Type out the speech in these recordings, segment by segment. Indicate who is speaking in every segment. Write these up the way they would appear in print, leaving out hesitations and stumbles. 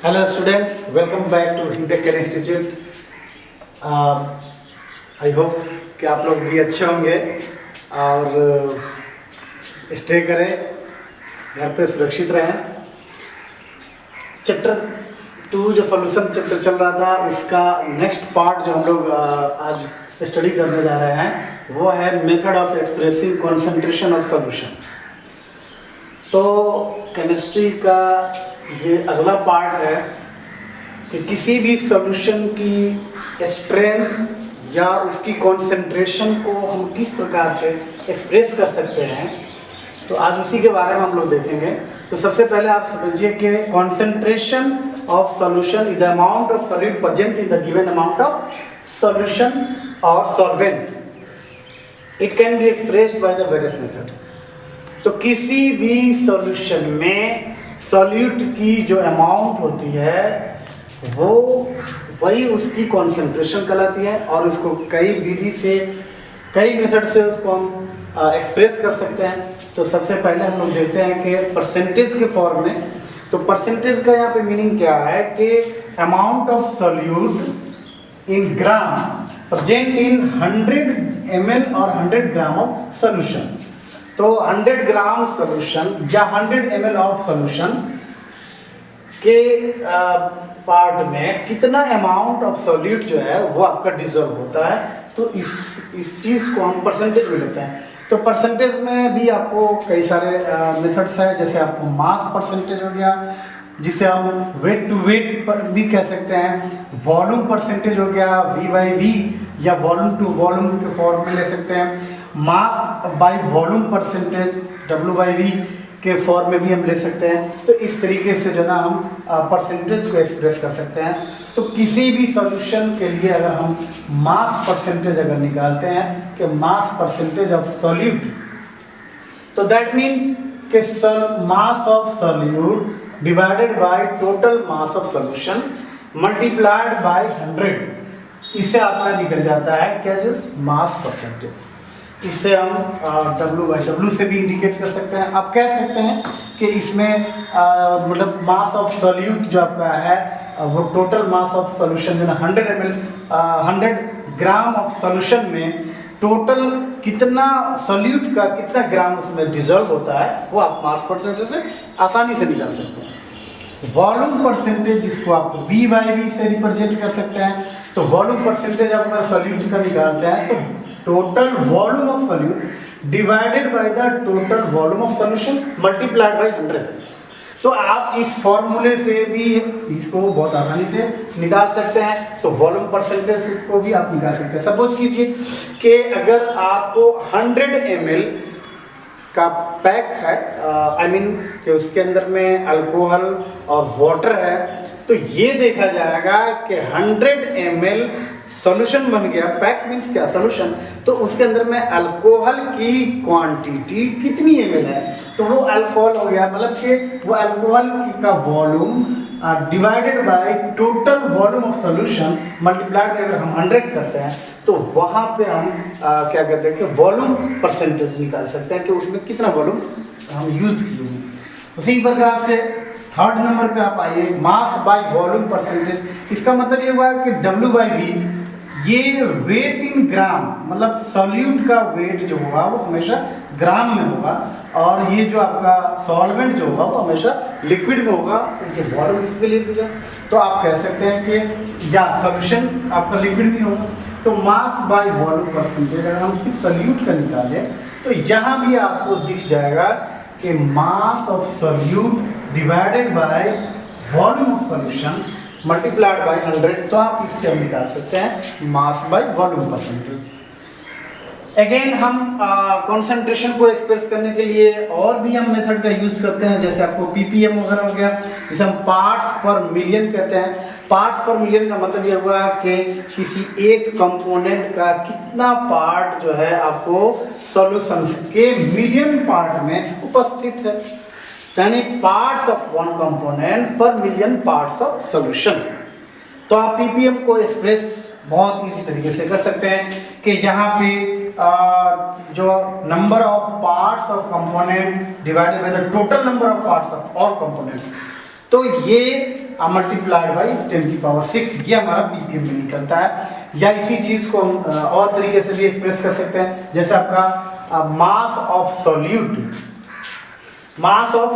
Speaker 1: Hello students, welcome back to Hintech Care Institute. I hope कि आप लोग भी अच्छे होंगे और स्टे करें, घर पे सुरक्षित रहें। चैप्टर 2 जो सॉल्यूशन चैप्टर चल रहा था उसका नेक्स्ट पार्ट जो हम लोग आज स्टडी करने जा रहे हैं वो है method of expressing concentration of solution. तो केमिस्ट्री का ये अगला पार्ट है कि किसी भी सॉल्यूशन की स्ट्रेंथ या उसकी कॉन्सेंट्रेशन को हम किस प्रकार से एक्सप्रेस कर सकते हैं। तो आज उसी के बारे में हम लोग देखेंगे। तो सबसे पहले आप समझिए कि concentration of solution is the amount of solute present in the given amount of solution और solvent. It can be expressed by the various method. तो किसी भी सॉल्यूशन में सॉल्यूट की जो अमाउंट होती है वो वही उसकी कॉन्सेंट्रेशन कहलाती है और उसको कई विधि से कई मेथड से उसको हम एक्सप्रेस कर सकते हैं। तो सबसे पहले हम लोग देखते हैं कि परसेंटेज के फॉर्म में। तो परसेंटेज का यहाँ पे मीनिंग क्या है कि amount of solute in gram present in 100 ml और 100 ग्राम ऑफ सॉल्यूशन। तो 100 ग्राम सॉल्यूशन या 100 ml ऑफ सॉल्यूशन के पार्ट में कितना अमाउंट ऑफ सॉल्यूट जो है वो आपका डिजॉल्व होता है। तो इस चीज़ को हम परसेंटेज में लेते हैं। तो परसेंटेज में भी आपको कई सारे मेथड्स हैं, जैसे आपको मास परसेंटेज हो गया, जिसे हम वेट टू वेट पर भी कह सकते हैं। वॉल्यूम परसेंटेज हो गया V/V, या वॉल्यूम टू वॉल्यूम के फॉर्म में ले सकते हैं। Mass by volume percentage W/V के फॉर्म में भी हम ले सकते हैं। तो इस तरीके से जो ना हम परसेंटेज को एक्सप्रेस कर सकते हैं। तो किसी भी सॉल्यूशन के लिए अगर हम मास परसेंटेज अगर निकालते हैं कि मास परसेंटेज ऑफ सॉल्यूट, तो दैट मीन्स कि mass of solute divided by total mass of solution multiplied by 100, इससे आपका निकल जाता है क्या चीज़, मास परसेंटेज। इससे हम W/W से भी इंडिकेट कर सकते हैं। आप कह सकते हैं कि इसमें मतलब मास ऑफ सॉल्यूट जो आपका है वो टोटल मास ऑफ सॉल्यूशन जो ना 100 ml 100 ग्राम ऑफ सॉल्यूशन में टोटल कितना सॉल्यूट का कितना ग्राम उसमें डिजॉल्व होता है वो आप मास परसेंटेज से आसानी से निकाल सकते हैं। वॉल्यूम परसेंटेज जिसको आप V/V से रिप्रेजेंट कर सकते हैं। तो वॉल्यूम परसेंटेज आप अगर सॉल्यूट का निकालते हैं तो total volume of solute divided by the total volume of solution multiplied by 100। तो आप इस फॉर्मूले से भी इसको बहुत आसानी से निकाल सकते हैं। तो वॉल्यूम परसेंटेज को भी आप निकाल सकते हैं। सपोज कीजिए कि अगर आपको 100 ml का पैक है, आई मीन कि उसके अंदर में अल्कोहल और वाटर है, तो ये देखा जाएगा कि 100 ml सॉल्यूशन बन गया। पैक मीन्स क्या, सॉल्यूशन। तो उसके अंदर में अल्कोहल की क्वांटिटी कितनी ml है, तो वो अल्कोहल हो गया। मतलब कि वो अल्कोहल का volume divided by total volume of solution multiplied by अगर हम 100 करते हैं तो वहाँ पे हम क्या कहते हैं कि वॉल्यूम परसेंटेज निकाल सकते हैं कि उसमें कितना वॉल्यूम हम यूज़ किए। उसी प्रकार से थर्ड नंबर पे आप आइए, मास बाय वॉल्यूम परसेंटेज। इसका मतलब ये हुआ कि W/V ये वेट इन ग्राम, मतलब सॉल्यूट का वेट जो होगा वो हमेशा ग्राम में होगा और ये जो आपका सॉल्वेंट जो होगा वो हमेशा लिक्विड में होगा। वॉल्यूम इसके लिए दिया तो आप कह सकते हैं कि या सॉल्यूशन आपका लिक्विड भी होगा। तो मास बाय वॉल्यूम परसेंटेज अगर हम सिर्फ सॉल्यूट का निकालें तो यहाँ भी आपको दिख जाएगा कि mass of solute divided by volume of solution multiplied by 100। तो आप इससे हम निकाल सकते हैं mass by volume percentage. Again हम कॉन्सेंट्रेशन को एक्सप्रेस करने के लिए और भी हम मेथड का यूज़ करते हैं, जैसे आपको ppm वगैरह हो गया, जिसे हम पार्ट्स पर मिलियन कहते हैं। पार्ट्स पर मिलियन का मतलब ये हुआ कि किसी एक कंपोनेंट का कितना पार्ट जो है आपको सॉल्यूशन के मिलियन पार्ट में उपस्थित है, यानी पार्ट्स ऑफ वन कंपोनेंट पर मिलियन पार्ट्स ऑफ सॉल्यूशन। तो आप ppm को एक्सप्रेस बहुत इजी तरीके से कर सकते हैं कि यहाँ पे जो number of parts of component divided by the total number of parts of all components. तो ये मल्टीप्लाइड बाई 10⁶, ये हमारा पीपीएम में निकलता है। या इसी चीज़ को हम और तरीके से भी एक्सप्रेस कर सकते हैं, जैसे आपका mass of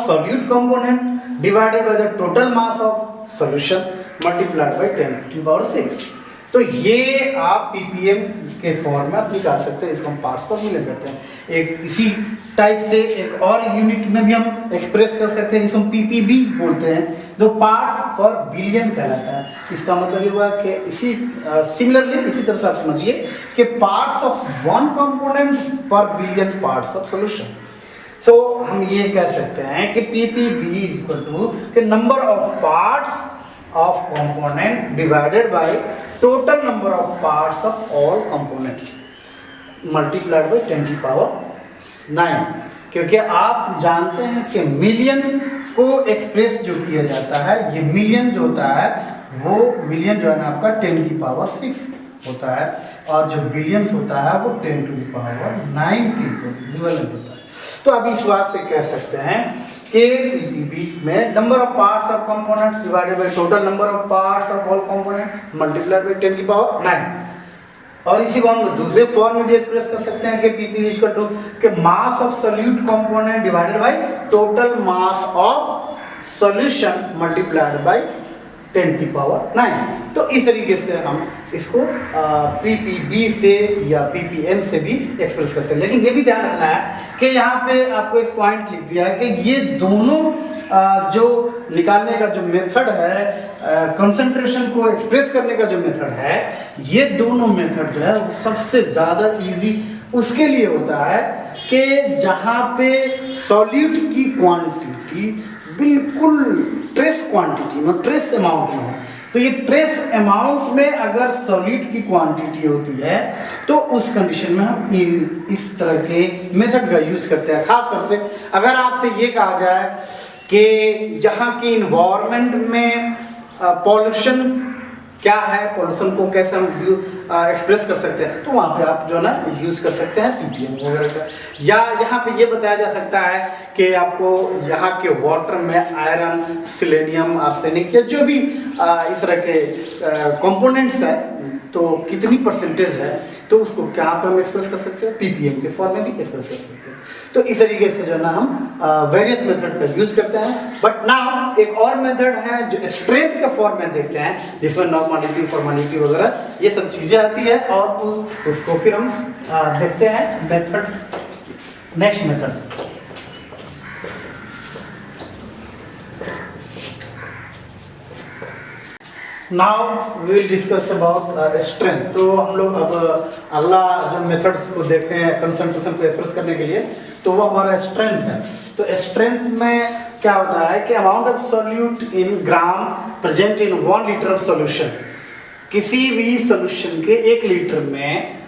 Speaker 1: solute component divided by the total mass of solution multiplied by 10⁶। तो ये आप पीपीएम के फॉर्म में निकाल सकते हैं, इसको हम पार्ट्स पर मिले करते हैं। एक इसी टाइप से एक और यूनिट में भी हम एक्सप्रेस कर सकते हैं, जिसको हम पीपीबी बोलते हैं, जो पार्ट्स पर बिलियन कहलाता है। इसका मतलब ये हुआ कि इसी सिमिलरली इसी तरह से आप समझिए कि पार्ट्स ऑफ वन कंपोनेंट पर billion parts of solution. So हम ये कह सकते हैं कि PPB equal to number of parts of component divided by total number of parts of all components multiplied by 10⁹, क्योंकि आप जानते हैं कि मिलियन को एक्सप्रेस जो किया जाता है, ये मिलियन जो होता है वो मिलियन जो है ना आपका 10⁶ होता है, और जो बिलियंस होता है वो 10⁹ के इक्विवेलेंट होता है। तो अब इस बात से कह सकते हैं कि बीच में number of parts of components divided by total number of parts of all component multiplied by 10⁹। और इसी को हम दूसरे फॉर्म में भी एक्सप्रेस कर सकते हैं कि पीपी इक्वल टू कि mass of solute component divided by total mass of solution multiplied by 10⁹। तो इस तरीके से हम इसको पीपीबी से या पीपीएम से भी एक्सप्रेस करते हैं। लेकिन ये भी ध्यान रखना है कि यहाँ पे आपको एक पॉइंट लिख दिया है कि ये दोनों जो निकालने का जो मेथड है, कंसंट्रेशन को एक्सप्रेस करने का जो मेथड है, ये दोनों मेथड जो है वो सबसे ज़्यादा इजी उसके लिए होता है कि जहाँ पे सॉल्यूट की क्वांटिटी बिल्कुल ट्रेस क्वांटिटी में, ट्रेस अमाउंट में हो। तो ये ट्रेस अमाउंट में अगर सॉलिड की क्वांटिटी होती है तो उस कंडीशन में हम इस तरह के मेथड का यूज करते हैं। खास तौर से अगर आपसे ये कहा जाए कि यहाँ की इन्वायरमेंट में पॉल्यूशन क्या है, पॉल्यूशन को कैसे हम एक्सप्रेस कर सकते हैं, तो वहाँ पे आप जो है ना यूज कर सकते हैं पीपीएम वगैरह का। या यहाँ पे ये बताया जा सकता है कि आपको यहाँ के वाटर में आयरन, सिलेनियम, आर्सेनिक या जो भी इस तरह के कंपोनेंट्स है तो कितनी परसेंटेज है, तो उसको कहाँ पे हम एक्सप्रेस कर सकते हैं, पीपीएम के फॉर्म में भी एक्सप्रेस कर सकते हैं। तो इस तरीके से जो है ना हम वेरियस मेथड का यूज करते हैं। बट नाउ एक और मेथड है जो स्ट्रेंथ के फॉर्म में देखते हैं, जिसमें नॉर्मलिटी, फॉर्मेलिटी वगैरह ये सब चीजें आती है, और उसको फिर हम देखते हैं method, next method. Now we will discuss about strength. तो हम लोग अब अगला जो मेथड्स को देखें कंसंट्रेशन को एक्सप्रेस करने के लिए, तो वो हमारा स्ट्रेंथ है। तो स्ट्रेंथ में क्या होता है कि amount of solute in gram present in 1 litre of solution. किसी भी सॉल्यूशन के 1 लीटर में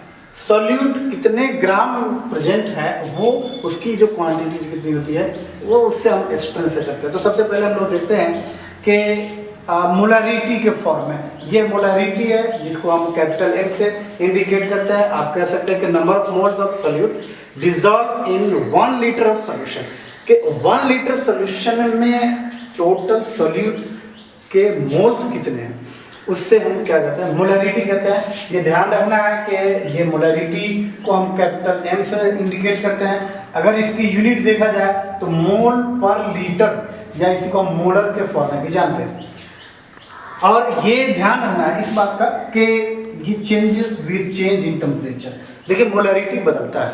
Speaker 1: सॉल्यूट कितने ग्राम प्रेजेंट है, वो उसकी जो क्वांटिटी कितनी होती है वो उससे हम स्ट्रेंथ से करते हैं। तो सबसे पहले हम लोग देखते हैं कि मोलरिटी के फॉर्म में, ये मोलरिटी है जिसको हम कैपिटल M से इंडिकेट करते हैं। आप कह सकते हैं कि number of moles of solute dissolve in 1 litre of solution, कि 1 लीटर सॉल्यूशन में टोटल सॉल्यूट के मोल्स कितने हैं, उससे हम क्या कहते हैं, मोलरिटी कहते हैं। ये ध्यान रखना है कि ये मोलरिटी को हम कैपिटल M से इंडिकेट करते हैं। अगर इसकी यूनिट देखा जाए तो मोल पर लीटर, या इसी को हम मोलर के फॉर्म में भी जानते हैं। और ये ध्यान रखना है इस बात का कि ये changes with change in temperature. देखिए मोलरिटी बदलता है,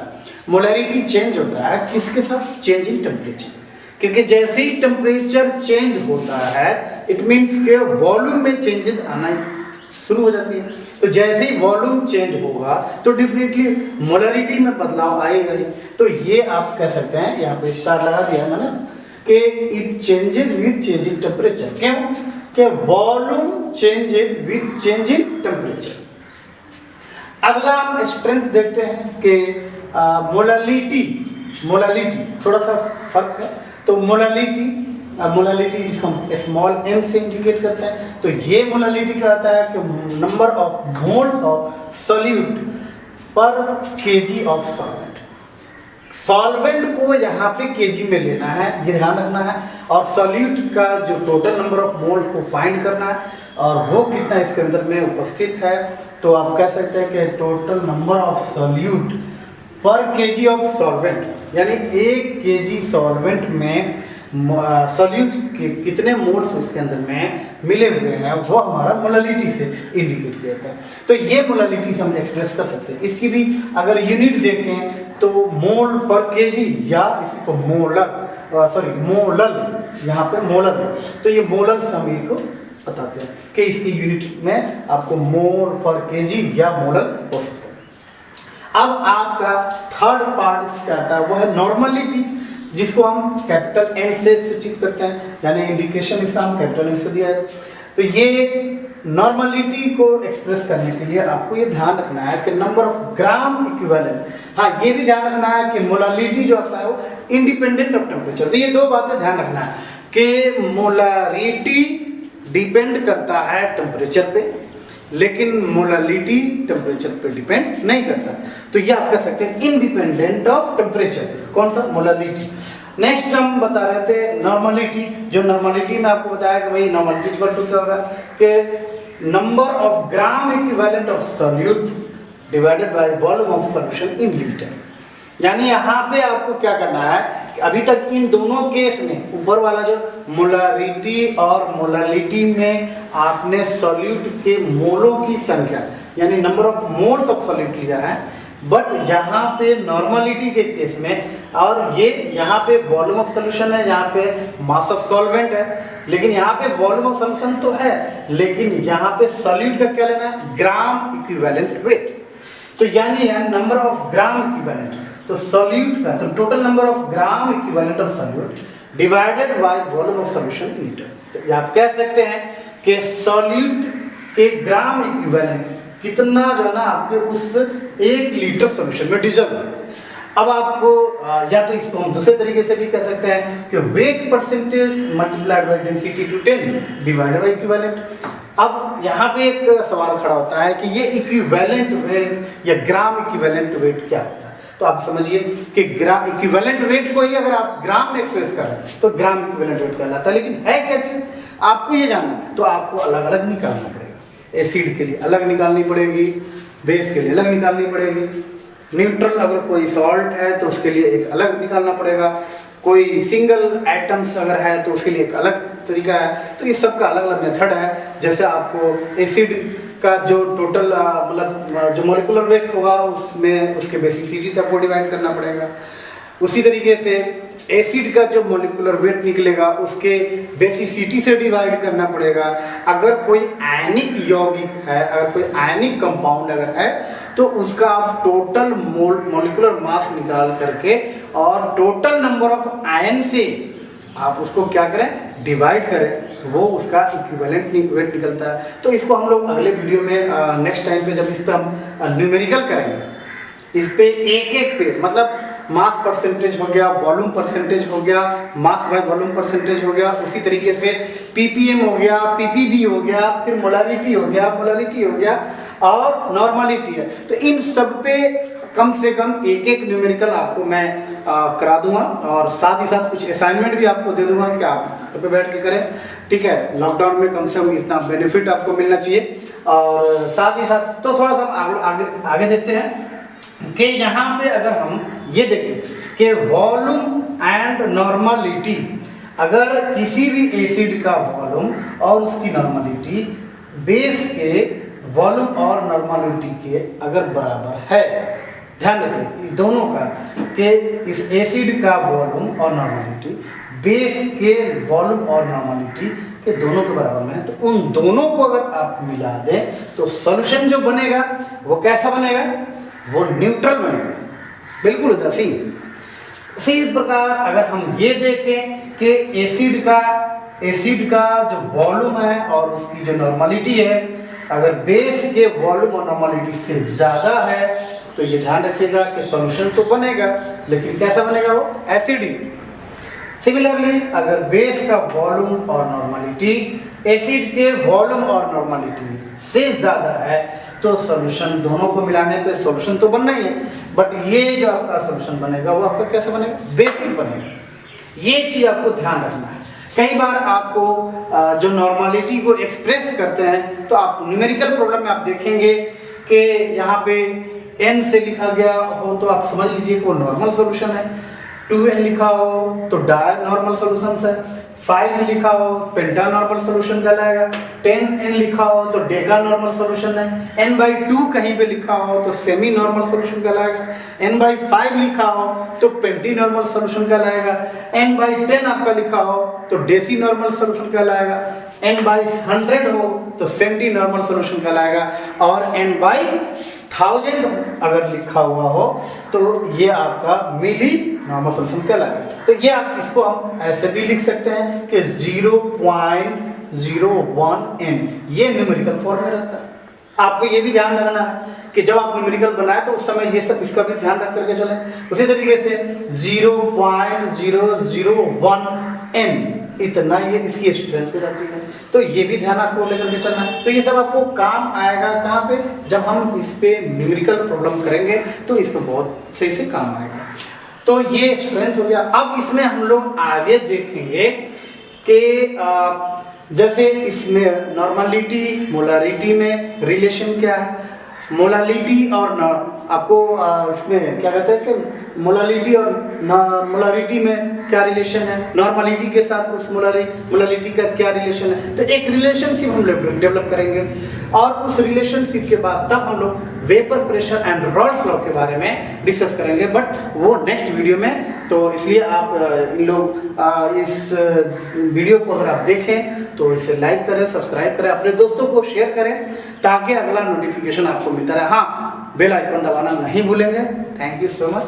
Speaker 1: मोलरिटी चेंज होता है किसके साथ, चेंज इन टेम्परेचर। क्योंकि जैसे ही टेम्परेचर चेंज होता है इट मीन्स के वॉल्यूम में चेंजेस आना शुरू हो जाती है। तो जैसे ही वॉल्यूम चेंज होगा तो डेफिनेटली मोलरिटी में बदलाव आएगा ही। तो ये आप कह सकते हैं, यहाँ पे स्टार लगा दिया है मैंने, कि it changes with change in temperature. क्यों कि volume change with change in temperature. अगला हम स्ट्रेंथ देखते हैं कि मोलालिटी थोड़ा सा फर्क है। तो मोलालिटी जिसको हम स्मॉल m से इंडिकेट करते हैं, तो ये मोलालिटी कहता है कि number of moles of solute पर केजी ऑफ सॉल्वेंट। सॉल्वेंट को यहाँ पे केजी में लेना है, ये ध्यान रखना है, और सॉल्यूट का जो टोटल नंबर ऑफ मोल को फाइंड करना है और वो कितना इसके अंदर में उपस्थित है। तो आप कह सकते हैं कि टोटल नंबर ऑफ सॉल्यूट पर केजी ऑफ सॉल्वेंट, यानी 1 केजी सॉल्वेंट में सॉल्यूट के कितने मोल्स उसके अंदर में मिले हुए हैं, वो हमारा मोलालिटी से इंडिकेट किया जाता है। तो ये मोलालिटी से हम एक्सप्रेस कर सकते हैं। इसकी भी अगर यूनिट देखें तो मोल पर केजी, या इसी को मोलल, यहाँ पे मोलल, तो ये मोलल से हम इसको बताते हैं कि इसकी यूनिट में आपको मोल पर केजी या मोलल हो सकता है। अब आपका थर्ड पार्ट इसका आता है, वो है नॉर्मलिटी, जिसको हम कैपिटल एन से सूचित करते हैं, यानी इंडिकेशन इसका हम कैपिटल एन से दिया है। तो ये नॉर्मलिटी को एक्सप्रेस करने के लिए आपको ये ध्यान रखना है कि नंबर ऑफ ग्राम इक्विवेलेंट, हाँ ये भी ध्यान रखना है कि मोलालिटी जो आता है वो इंडिपेंडेंट ऑफ टेम्परेचर। तो ये 2 बातें ध्यान रखना है कि मोलारिटी डिपेंड करता है टेम्परेचर पे, लेकिन मोलालिटी टेम्परेचर पे डिपेंड नहीं करता। तो ये आप कह सकते हैं इंडिपेंडेंट ऑफ टेम्परेचर, कौन सा, मोलालिटी। नेक्स्ट हम बता रहे थे नॉर्मलिटी, जो नॉर्मलिटी में आपको बताया कि भाई नॉर्मलिटी इक्वल टू क्या होगा कि number of gram equivalent of solute divided by volume of solution in litre. यानी यहाँ पे आपको क्या करना है कि अभी तक इन दोनों केस में ऊपर वाला जो मोलारिटी और मोलालिटी में आपने सॉल्यूट के मोलों की संख्या यानी number of moles of solute लिया है, बट यहाँ पे नॉर्मलिटी के केस में, और ये यहाँ पे वॉल्यूम ऑफ सॉल्यूशन है, यहाँ पे मास ऑफ सॉल्वेंट है, लेकिन यहाँ पे वॉल्यूम ऑफ सॉल्यूशन तो है, लेकिन यहाँ पे सॉल्यूट का क्या लेना है, ग्राम इक्विवेलेंट वेट। तो यानी है नंबर ऑफ ग्राम इक्विवेलेंट, तो सॉल्यूट का तो total number of gram equivalent of solute divided by volume of solution litre. तो आप कह सकते हैं कि सॉल्यूट के ग्राम इक्विवेलेंट कितना जो है ना आपके उस 1 लीटर सॉल्यूशन में डिजॉल्व है। अब आपको या तो इसको हम दूसरे तरीके से भी कह सकते हैं कि weight percentage multiplied by density to 10 divided by equivalent. अब यहाँ पे एक सवाल खड़ा होता है कि ये इक्विवेलेंट वेट या ग्राम इक्विवेलेंट वेट क्या होता है। तो आप समझिए कि ग्राम इक्विवेलेंट वेट को ही अगर आप ग्राम में एक्सप्रेस कर रहे हैं तो ग्राम इक्विवेलेंट वेट कहलाता है, लेकिन है क्या चीज़ आपको ये जानना है, तो आपको अलग अलग निकालना पड़ेगा। एसिड के लिए अलग निकालनी पड़ेगी, बेस के लिए अलग निकालनी पड़ेगी, न्यूट्रल अगर कोई सॉल्ट है तो उसके लिए एक अलग निकालना पड़ेगा, कोई सिंगल एटम्स अगर है तो उसके लिए एक अलग तरीका है। तो इस सब का अलग अलग मेथड है। जैसे आपको एसिड का जो टोटल मतलब जो मोलिकुलर वेट होगा उसमें उसके बेसिसिटी से आपको डिवाइड करना पड़ेगा। उसी तरीके से एसिड का जो मोलिकुलर वेट निकलेगा उसके बेसिसिटी से डिवाइड करना पड़ेगा। अगर कोई आयनिक यौगिक है, अगर कोई आयनिक कंपाउंड अगर है तो उसका आप टोटल मोलिकुलर मास निकाल करके और टोटल नंबर ऑफ आयन से आप उसको क्या करें, डिवाइड करें, वो उसका इक्विवेलेंट वेट निकलता है। तो इसको हम लोग अगले वीडियो में नेक्स्ट टाइम पे जब इस पर हम न्यूमेरिकल करेंगे, इस पे एक पे मतलब मास परसेंटेज हो गया, वॉल्यूम परसेंटेज हो गया, मास बाय वॉल्यूम परसेंटेज हो गया, उसी तरीके से पीपीएम हो गया, पीपीवी हो गया, फिर मोलारिटी हो गया, मोलालिटी हो गया और नॉर्मलिटी है। तो इन सब पे कम से कम एक न्यूमेरिकल आपको मैं करा दूंगा और साथ ही साथ कुछ असाइनमेंट भी आपको दे दूंगा कि आप घर पे बैठ के करें। ठीक है, लॉकडाउन में कम से कम इतना बेनिफिट आपको मिलना चाहिए। और साथ ही साथ तो थोड़ा सा आगे देखते हैं कि यहाँ पे अगर हम ये देखें कि वॉल्यूम एंड नॉर्मलिटी, अगर किसी भी एसिड का वॉल्यूम और उसकी नॉर्मलिटी बेस के वॉल्यूम और नॉर्मलिटी के अगर बराबर है, ध्यान रखें दोनों का कि इस एसिड का वॉल्यूम और नॉर्मलिटी बेस के वॉल्यूम और नॉर्मलिटी के दोनों के बराबर में है, तो उन दोनों को अगर आप मिला दें तो सॉल्यूशन जो बनेगा वो कैसा बनेगा, वो न्यूट्रल बनेगा, बिल्कुल उदासी। इसी प्रकार अगर हम ये देखें कि एसिड का जो वॉल्यूम है और उसकी जो नॉर्मलिटी है, अगर बेस के वॉल्यूम और नॉर्मलिटी से ज़्यादा है तो ये ध्यान रखिएगा कि सॉल्यूशन तो बनेगा, लेकिन कैसा बनेगा, वो एसिडिक। सिमिलरली अगर बेस का वॉल्यूम और नॉर्मलिटी एसिड के वॉल्यूम और नॉर्मलिटी से ज़्यादा है तो सॉल्यूशन दोनों को मिलाने पे सॉल्यूशन तो बनना ही है, बट ये जो आपका सॉल्यूशन बनेगा वो आपका कैसे बनेगा, बेसिक बनेगा। ये चीज़ आपको ध्यान रखना है। कई बार आपको जो नॉर्मलिटी को एक्सप्रेस करते हैं, तो आप न्यूमेरिकल प्रॉब्लम में आप देखेंगे कि यहाँ पे n से लिखा गया हो तो आप समझ लीजिए वो नॉर्मल सॉल्यूशन है, 2n लिखा हो तो डाय नॉर्मल सॉल्यूशन है, 5n लिखा हो पेंटा नॉर्मल सॉल्यूशन कहलाएगा, 10n लिखा हो तो डेका नॉर्मल सॉल्यूशन है, n/2 कहीं पे लिखा हो तो सेमी नॉर्मल सॉल्यूशन कहलाएगा, n/5 लिखा हो तो पेंटी नॉर्मल सॉल्यूशन कहलाएगा, n/10 आपका लिखा हो तो डेसी नॉर्मल सॉल्यूशन कहलाएगा, n/100 हो तो सेंटी नॉर्मल सॉल्यूशन कहलाएगा, और n/1000 अगर लिखा हुआ हो तो ये आपका मिली नॉर्मल सॉल्यूशन कहलाएगा। तो ये आप इसको हम ऐसे भी लिख सकते हैं कि 0.01n ये न्यूमेरिकल फॉर्म में रहता है। आपको ये भी ध्यान रखना है कि जब आप न्यूमेरिकल बनाए तो उस समय ये सब इसका भी ध्यान रख करके चलें। उसी तरीके से 0.001n इतना ये इसकी स्ट्रेंथ हो जाती है, तो ये भी ध्यान आपको लेकर के चलना है। तो ये सब आपको काम आएगा कहाँ पे, जब हम इस पे न्यूमेरिकल प्रॉब्लम करेंगे तो इस पे बहुत सही से काम आएगा। तो ये स्ट्रेंथ हो गया। अब इसमें हम लोग आगे देखेंगे कि जैसे इसमें नॉर्मलिटी मोलारिटी में रिलेशन क्या है, मोलालिटी और आपको इसमें क्या कहते हैं कि मोलालिटी और मोलारिटी में क्या रिलेशन है, नॉर्मलिटी के साथ उस मोलालिटी का क्या रिलेशन है। तो एक रिलेशनशिप हम लोग डेवलप करेंगे, और उस रिलेशनशिप के बाद तब हम लोग vapour pressure and Rawls law के बारे में डिस्कस करेंगे, बट वो नेक्स्ट वीडियो में। तो इसलिए आप इन लोग इस वीडियो को अगर आप देखें तो इसे लाइक करें, सब्सक्राइब करें, अपने दोस्तों को शेयर करें ताकि अगला नोटिफिकेशन आपको मिलता रहे। हाँ, बेल आइकन दबाना नहीं भूलेंगे। Thank you so much.